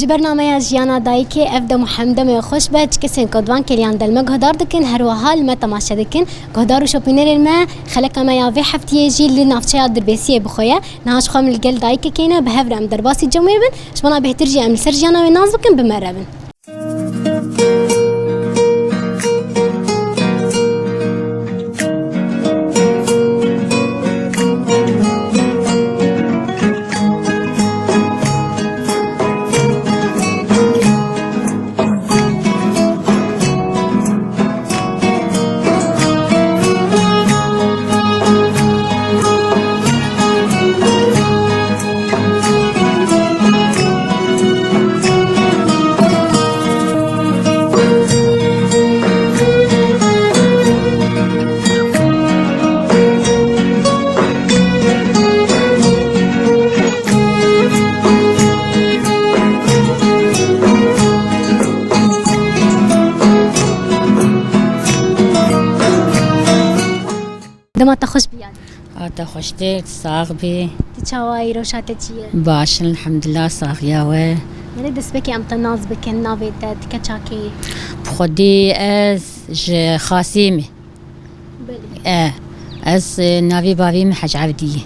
برنامج جیانا دایکی افدا محمد می خوش به کسی کدوان کلیان دل ما گهدار دکن هر وحال ما تماشا دکن گهدار و شوپینر ما خلق ما یاوی هفته جیل لنافچه دربیسیه بخویا نهاش خام الجل دایک کینا به هفرم درباسی جمعی بن شما بهتر جی امل سر جیانا و ناز بکن بمربن دم تخش بیاد. خوشته صاغبي تشاوي روشات تشيه. باش الحمد لله صاغياوه. يعني دسبكي أم تناز بكن نافيت تكشاكي. بخدي از خاصيمي. بلي. از نافي بافي محج عبدي.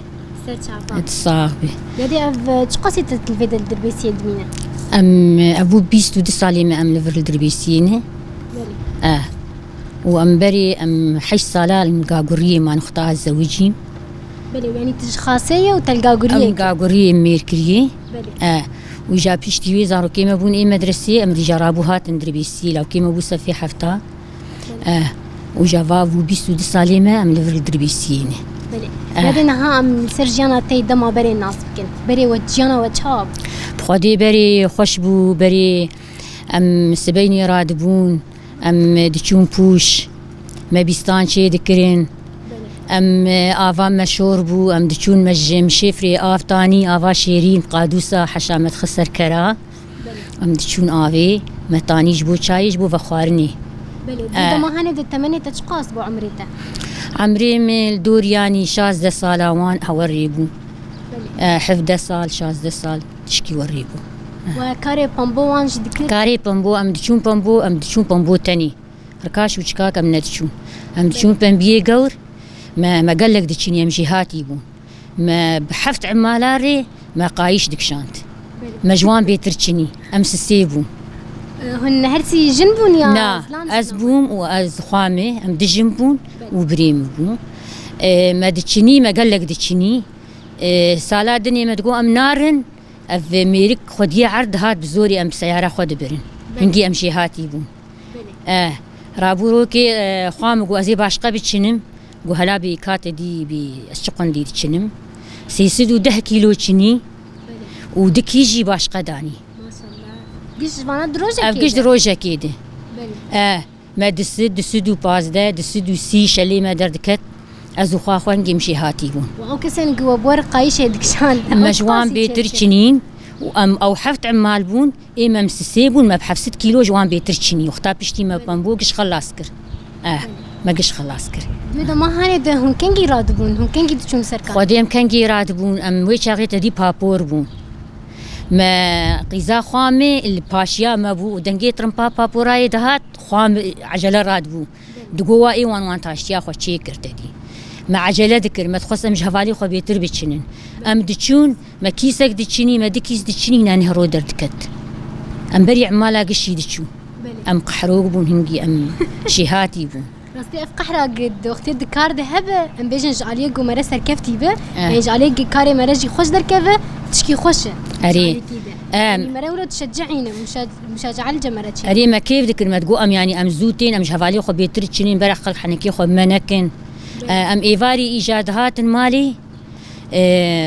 سرچافا. صاغبي. يدي أف تقصي تلفيد الدربيسية دمينة. أبو بيستو دي صاليمة أم لفر الدربيسينه. بلي. وأمبري أم حش صالة المقاقورية ما نختار الزوجين. بلي يعني تشخاصية وتلقاقورية. أم قاقورية ميركرية. بلي. وجا بيشتوي زارو كيما بون إيه مدرسة أم رجارابوهات اندربيسي لو كيما بو سفي حفتا. وجا فابو بيستو دي صاليمة أم لفر الدربيسينه. بلي. هذا نها أم سرجانا تيدا ما بري الناس بكن. بري وجانا وتشاب. بخدي بري خوشبو بري أم سبيني رادبون. أم دچون پوش ما بيستان شي دكرين أم آفا مشهور بو أم دچون مجم شفري آف تاني آفا شيرين قادوسا حشامت خسر كرا أم دچون آفي متانيش بو چايش بو وخوارني بلي ده ما هند التمني تشقاس بو عمريته عمري من دور يعني 16 سالة وان أوريبو 11 سال 16 سال تشكي وريبو وكاري بامبو وانج دكر كاري بامبو أم دچون بامبو تاني ركاش وشكاك أم ندچون أم دچون بامبيه قور ما قالك دچيني أم جهاتي بو ما بحفت عمالاري ما قايش دكشانت ما جوان بيترچني أم سسيبو هن هرسي جنبون يا نا أزبوم وأز خوامي أم دجنبون وبريم بو ما دچيني ما قالك دچيني سالا دني ما تقو أم نارن أف ميرك خديه عرض هات بزوري أم سيارة خد برن هنجي أمشي هاتي بون رابوروكي خوام جو أزي باشقة بتشنم جو هلا بكات دي بالشقن دي تشنم 310 كيلو تشني ودكيجي باشقة داني ما شاء الله قش فانا دروجة كده قش دروجة كده ما دسدو بازده دسدو سي شلي ما دردكت أزو خواخوان جمشي هاتي بون وأو كسن جوا بور قايشة دكشان مجوان بيتر تشنين وأم أو حفت عمال بون إما مسسيبون ما بحف 6 كيلو جوان بيتر تشني وخطاب بشتي ما بامبو قش خلاص كر ما قش خلاص كر دودا ما هاني ده هون كنجي رادبون هون كنجي تشون سركان خديم كنجي رادبون أم ويش عقيت دي بابور بون ما قيزا خوامي الباشيا ما بو دنجي ترمبا بابوراي دهات خوام عجلة رادبو دقوا إيه وان تاشتيا خو شي كرتدي ما عجلة ذكر ما تخص مش هفالي خو بيتر بتشنن أم دتشون ما كيسك دتشني ما دكيس دتشني ناني هرو دردكت أم بري عمالا قشي دتشو أم قحروق بون هنجي أم شيهاتي بون راستی اف قحرا قد وقتی دکار ده هبه ام بیشن جعلیه گو مره سرکفتی به جعلیه کاری مره جی خوش در کفه تشکی خوشه أري مره ولو تشجعينه مشجع الجمرة أري ما كيف ذكر ما تقول أم يعني أم زوتين أم شهفالي خو بيتر تشنين برا خلق حنكي خو منكن أم إيفاري إيجادات مالي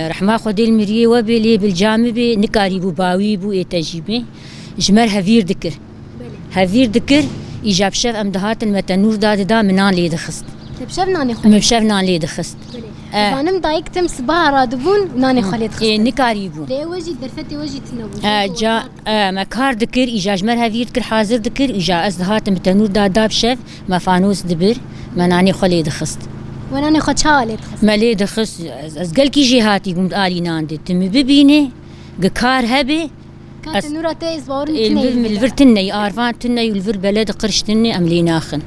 رحمة خدي المريه وبلي بالجامبة نكاري بو باوي بو إتجيبه جمر هفير ذكر إيجاب شاف أم دهات المتنور دا منان لي دخست تبشف ناني خالد مبشف نان لي دخست فانم دايك تم صباح رادبون ناني خالد خست نكاري بو ليه وجي درفتي وجي تنبو جا مكار ذكر إيجا جمر هفير ذكر حاضر ذكر إيجا أز دهات المتنور دا بشاف ما فانوس دبر مناني خالد دخست وناني خد شالت خست ما لي دخست از قال كي جهاتي قمت آلي ناندي تم ببيني قكار هبي كانت نورة تيز باور الفر تني عارفان تني والفر بلد قرش تني أملي ناخن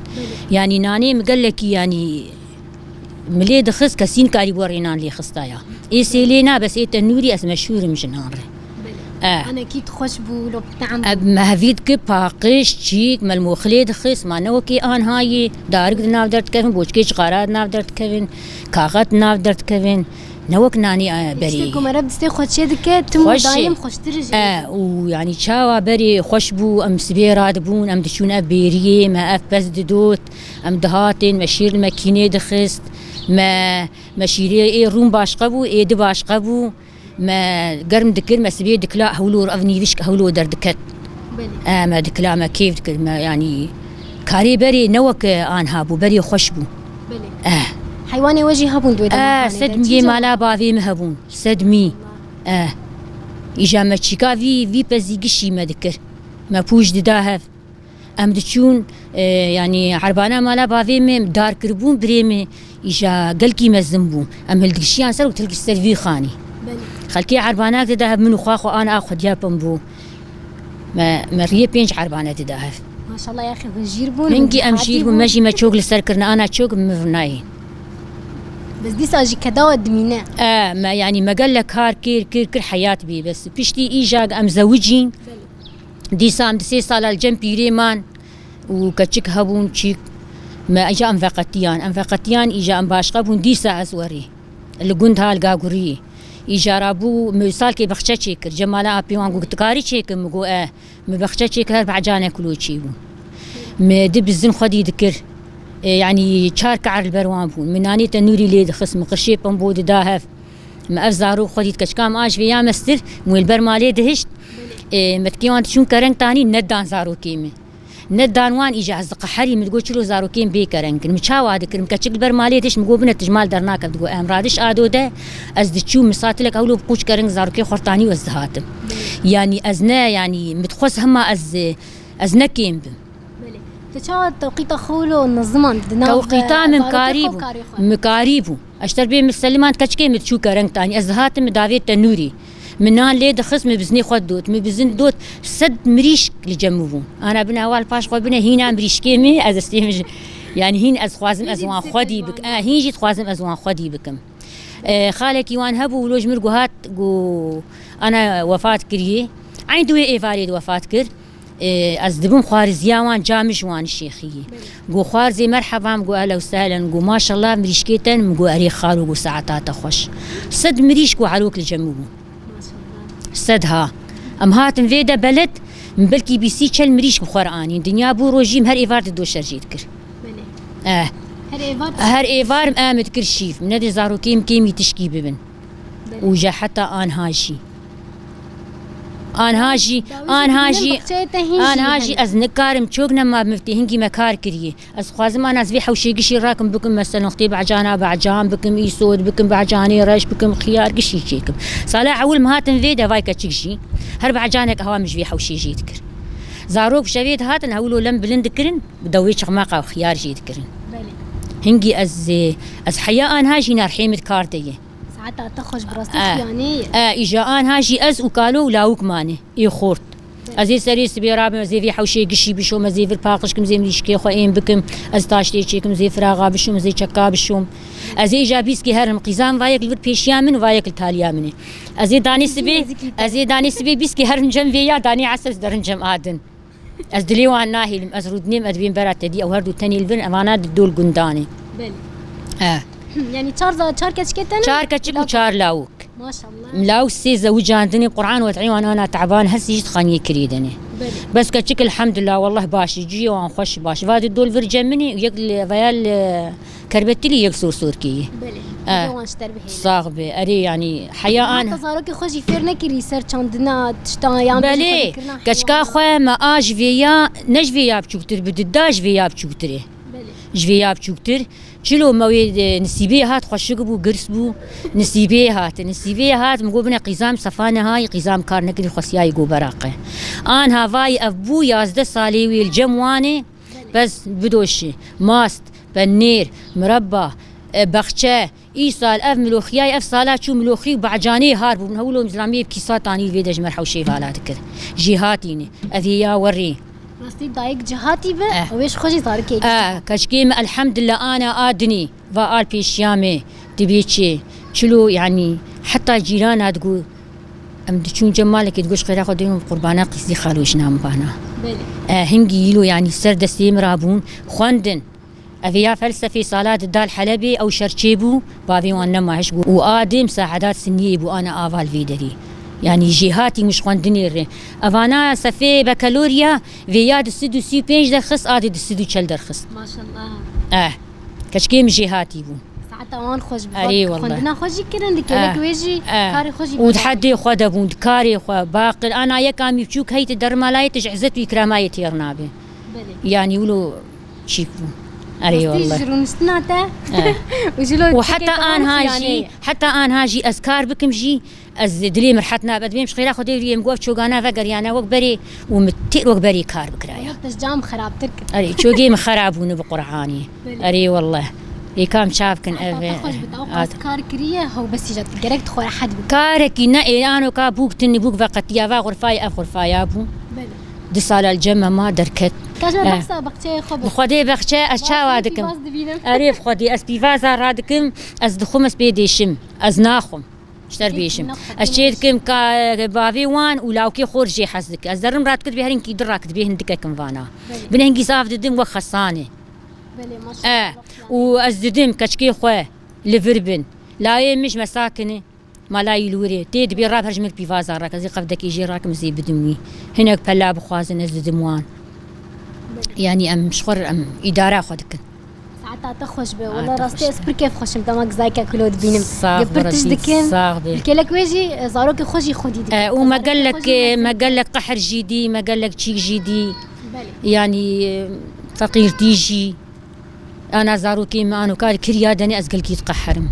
يعني ناني مقلك يعني ملي دخس كسين كاري بورينان لي خستايا سيلينا بس تنوري از مشهور مش نهار انا كيت خوش بو لو بتعم ما هفيد كي باقش تشيك مال مخلد خس ما نوكي ان هاي دارك نافدرت كيفن بوشكيش قرار نافدرت كيفن كاغات نافدرت كيفن نوك ناني بري مرة دستي خوش دك تم دايم خوش ترجع ويعني تشاوا بري خوش بو ام سبيراد بون ام دشون ابيريه ما اف بس دودوت ام دهاتين مشير الماكينه دخست ما مشيري روم باش قبو دي باش قبو ما قرم دكر ما سبيه دكلا هولو رافني فيش هولو دردكت ما دكلا ما كيف دكر ما يعني كاري بري نوك ان هابو بري خوش بو حيواني وجه هبون دوي سدمي مالا بافي مهبون سدمي إجا ما تشيكا في بزيقشي ما ذكر ما بوش دداهف أم دتشون يعني عربانا مالا بافي مم دار كربون بريمي إجا قلكي مزنبون أم هلدقشيان سر وتلقي السرفي خاني خلكي عرباناك دداهف منو خاخو أنا أخذ يابن بو ما ريه بينج عربانا دداهف ما شاء الله يا أخي بنجيربون هنجي أمشيربون ماشي ما تشوق لسر كرنا أنا تشوق مفناين بس دي ساجي كداوة دمينة ما يعني ما قال لك هار كير حياة بي بس بيشتي إيجاق أم زوجين دي سام دي سال الجنبي ريمان وكتشك هبون تشيك ما إجا أم فقتيان إجا أم باشقبون دي ساعة زوري اللي قند هالقاقوري إجا رابو مثال كي بخشة تشيكر جمالا أبيوان قو تكاري تشيكر مقو مبخشة تشيكر بعجانا كلو تشيبون ما دي بزن خدي ذكر يعني شارك على البروان بون مناني تنوري ليد خصم قرشي بمبود داهف ما أفزارو خديت كشكام آج فيا مستر مو البرمالي دهشت متكيوان تشون كرنك تاني ندان زارو كيمي ندان وان إجا أصدق حري متقول شلو زارو كيم بي كرنك متشاوا ذكر مكتشك البرمالي دهش مقول بنا تجمال درناك بتقول أمرادش آدو ده أزد تشو مساتلك أولو بقوش كرنك زارو كي خرطاني وزهاتم يعني أزنا يعني متخص هما أزنا كيم تشاو توقيت خولو نظمان توقيتا من مكاريبو اشتر بي مسلمان كشكي متشو كرنك تاني ازهات مدافي تنوري منان لي دخص مبزني خدوت مبزن دوت سد مريش لجمبو انا بنا اول باش خو بنا هنا مريش كيمي از استيمج يعني هين از خوازم ازوان خدي بك هين جيت خوازم ازوان خدي بكم خالك يوان هبو ولوج مرغو هات جو انا وفات كريه عندو ايفاريد وفات كر از دبم خوارزياوان جامش وان الشيخيه جو خوارزي مرحبا مقو اهلا وسهلا مقو ما شاء الله مريشكيتن مقو اري خالو مقو ساعتات خوش صد مريشكو عروك الجمو صدها ام هاتن فيدا بلد من بلكي بيسي تشل مريشكو قراني دنيا بو روجيم هر ايفار دو شرجيت كر هر ايفار امد كر شيف من ندي زارو كيم تشكي ببن وجا حتى ان هاجي از نكارم تشوقنا ما مفتهنجي مكار كريه از خوازم انا از في حوشي قشي راكم بكم مثلا اختي بعجانا بعجان بكم يسود بكم بعجاني رش بكم خيار قشي شيكم صالح اول ما هاتن فيدا فايكا تشي هر بعجانك هوا مش في حوشي جيتكر زاروك شويت هاتن هولو لم بلندكرن بدوي شقماقه وخيار جيتكرن هنجي از حياء هاجي نار حيمه كارتيه ساعتها تخرج براسك يعني إجاءان هاجي أز وقالوا لاوك ماني يخورت أزي سريس بيراب مزي في حوشي قشي بشو مزي في الباقش كم زي مليشكي خوين بكم أز تاشتي كم زي فراغا بشو مزي شكا بشو أزي جابيسكي هرم قيزام وايك الفر بيشيا من وايك التاليا مني أزي داني سبي بيسكي هرم جم فيا داني عسل درن جم آدن أز دليوان ناهي أز رودنيم أدبين برات تدي أو هردو تاني الفن أمانات الدول قنداني بلي يعني چار كشكتن چار كشك وچار لاوك ما شاء الله ملاو سي زوجاندني قرآن وتعي وانا تعبان هسي جيت خاني كريدني بس كشك الحمد لله والله باش يجي وان خوش باش فاد الدول فرجع مني يقل فيال كربتلي يقصور سوركي بلي وان اشتر به صاغبه اري يعني حياء انا تصاروك خوشي فيرنا كي ريسيرش عندنا تشتا يعني بلي كشكا خو ما اج فيا نجفيا بچوتر بدداج فيا بچوتري جويا بچوتر چلو موي نسيبي هات خوشق بو قرس بو نسيبي هات مقوبنا قيزام صفانه هاي قيزام كار نقري خصياي جو براقه ان هافاي ابو 11 صالي ويل جمواني بس بدوشي ماست بنير مربى بخشه اي سال اف ملوخياي اف سالات شو ملوخي وبعجاني هاربو من هولو مزلامي بكيسات اني في دج مرحو شي فالات كذا جهاتيني اذيا وري راستی دایک جهاتی به ویش خوشی زار کی كشكيم الحمد لله انا ادني فال بيشيامي تبيتشي شلو يعني حتى جيران تقول ام تشون جمالك تقولش خير اخذ قربانا قصدي خالوش نام بانا هنجي له يعني سرد سيم رابون خوندن افيا فلسفي صالات الدال حلبي او شرشيبو بافي وانا ما عشقو وادم ساعدات سنيه بو انا افال فيدري يعني جهاتي مش خوندني الري افانا سفي بكالوريا فياد السدو سي بينج درخص ادي السدو تشل درخص ما شاء الله كشكيم جهاتي بو ساعتها وان خوش أري والله خوندنا خوشي كرن دكلك ويجي كاري خوشي وتحدي خدا بون كاري خو باقي انا يكام يبشوك هيت درمالاي تجعزت وكراماي تيرنابي يعني يقولوا شيكو أري والله جرونستناتا وحتى ان هاجي حتى ان هاجي اذكار بكم جي از دلي مرحتنا بد بيمش خير اخذ يم قوف شوغانا فقر يعني وقبري ومتير وقبري كار بكرايا تسجام خراب ترك اري شوقي مخرابون بقرعاني اري والله كام شافكن كار كريه هو بس جات جركت خو احد كارك انا كابوك تني بوك فقط يا غرفاي اف غرفاي ابو دسال الجمه ما دركت كاجا بحسا بقتي خبر خدي بخشي اشاوادكم اريف خدي اسبيفازا رادكم از دخمس بيديشم از ناخم اشتر بيشم اشيدكم كبافي وان ولاوكي خورجي حسدك از درم راتكت بهرين كي دراكت به هندككم فانا بنهنجي صاف ددم وخصاني بلي ما شاء الله واز ددم كشكي خو لفربن لا يمش مساكنه ما لا يلوري تيد بيراب هرجمك بيفازا راك زي قفدك يجي راك مزي بدمي هناك بلا بخوازن از دموان يعني ام شخور ام اداره خدك ساعتها تخوش به والله راستي اسبر كيف خوشم تماك زايكا كلود بينم قبرتش دكن لك ويجي زاروك خوشي خدي وما قال لك قحر جدي ما قال لك شي جدي يعني فقير تيجي انا زاروكي ما انا قال كريادني ازقل كي تقحرم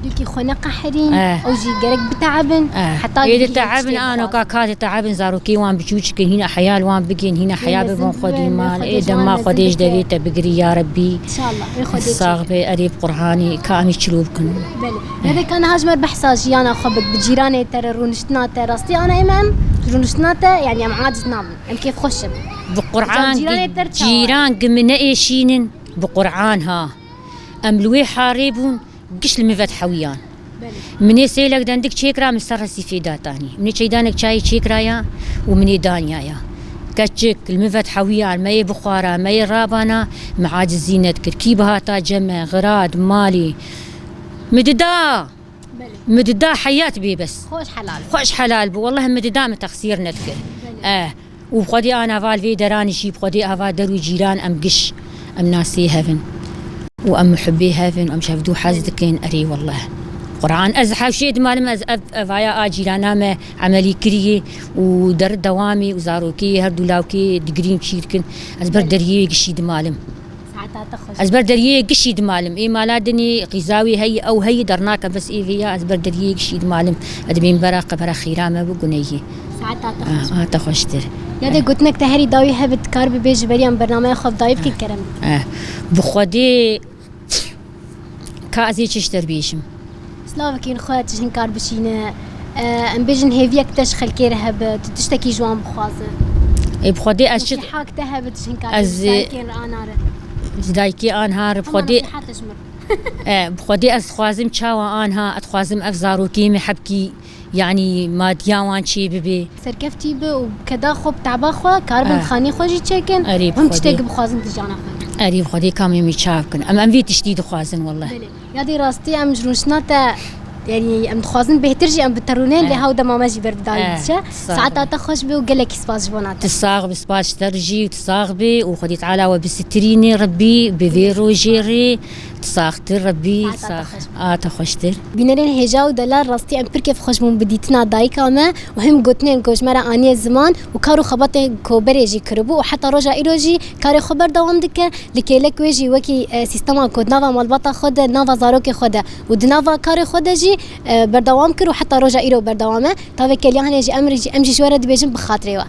لكي خونا قحرين او جي قرق بتعبن حتى يد تعبن انا كاكاد تعبن زاروكي وان بجوجك هنا حيال وان بقين هنا حيال بون خدي مال اذا ما خديش دبيت بقري يا ربي ان شاء الله يخديك صاغبي اريب قراني كامي تشلوبكن بلي هذا كان هاجمر بحساجي انا خبك بجيراني ترى رونشتنا راستي انا امام رونشتنا يعني ام عاجز نام ام كيف خشم بقران جيران قمنا ايشينن بقران ها املوي حاربون قش المفت حويان مني سيلك دندك شيكرا مسر سيفيداتاني مني شيدانك شاي شيكرايا ومني دانيايا كتشك المفت حويان ما يبخارا ما يرابانا معاج الزينة كركيبها تاجمة غراد مالي مددا حيات بي بس خوش حلال والله مددا متخسير نتكر وبخدي انا فال في دراني شي بخدي افا درو جيران ام قش ام ناسي هفن وام محبي هافن وام شافدو حازدكين اري والله قران ازحف شيد مال از افايا اجيرانا ما عملي كريه ودر دوامي وزاروكي هردو لاوكي دغرين شيركن ازبر دريه قشيد مالم ساعتها تخش ازبر دريه قشيد مالم اي مالادني قزاوي هي او هي درناك بس اي فيا ازبر دريه قشيد مالم ادبين براق برا خيرامه بقنيه ساعتها تخش تخشتر يا قلت لك تهري داوي هبت كار بيج بريان برنامج خف ضايف كي كرم بخدي كازي تشتر بيشم سلاوكين خوات تشن كار بشينا ام بيجن هيفيك تشخل كير هب تشتكي جوان بخوازه بخدي اشت حاك تهب تشن كار كير انار زدايكي انهار بخدي بخدي اسخوازم تشاوا انها اتخوازم افزاروكي محبكي يعني ما دياوان شي ببي سركفتي بو وكذا خب تعبا كاربن خاني خوجي تشكن هم تشتاق بخوازن تجانا اريب خدي كامي ميتشافكن ام في تشديد خوازن والله يا دي راستي ام جروشناتا يعني ام تخوازن بهترجي ام بترونين لهاودا ما ماجي بردايتشا ساعتها تخش بي وقالك سباس جبونات تصاغ بسباس ترجي وتصاغ بي وخدي تعالى وبستريني ربي بفيرو جيري تصاغتر ربي تخشتر بينرين هجا ودلال راستي ام بركيف خوشمون بديتنا دايكا ما وهم قوتنين كوجمرا اني الزمان وكارو خبطين كوبريجي كربو وحتى رجا ايروجي كاري خبر دوام دكه لكيلك ويجي وكي سيستما كود نافا مالبطا خد نافا زاروكي خد ودنافا كاري خدجي بردوام كرو حتى رجا ايرو بردوامه تاوي كليان يجي امري امجي شوره دبيجن بخاطري